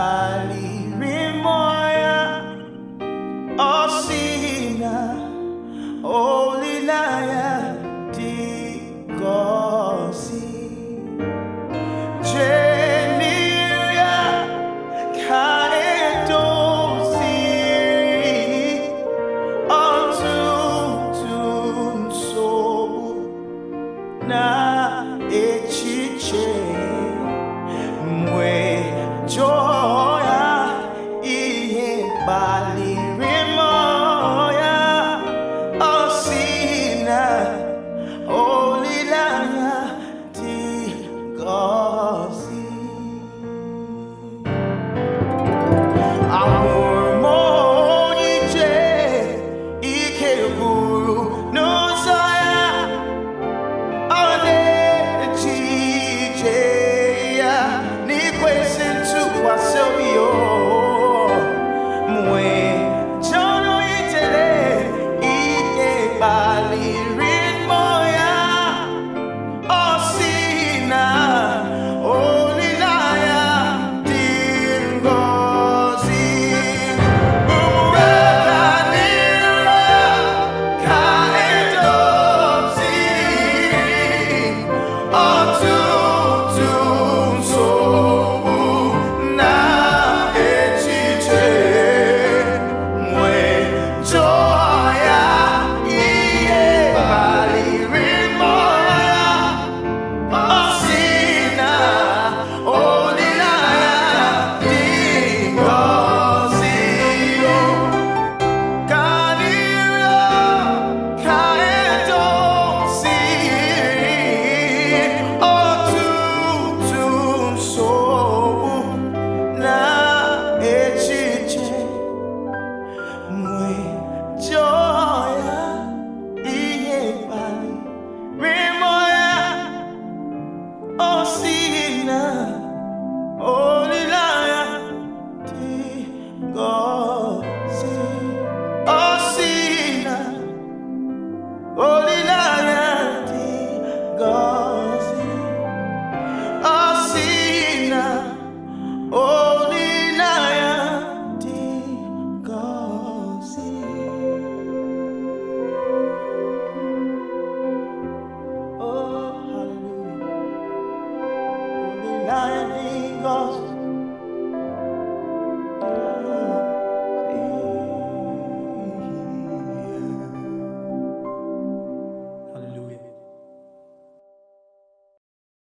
baliri moya osina olinaya digosi Jenia kaedosi ontutun sobu na echiche mwe joya ihe baliri moya osina olilanya digosi amor monije ike guru nusaya ane chijeya ni kwesintu wasobio mwe jono itele ike baliri moya osina olilaya dingozi umurakanira kaedosi otutun sobu na echiche mwe joya iye baliri moya osina olilaya dingozi kanira kaedosi otutun sobu na echiche mwe joya iye baliri moya osina olilaya digosi osina olilaya digosi osina olilaya digosi. Oh, hallelujah. Olilaya digosi.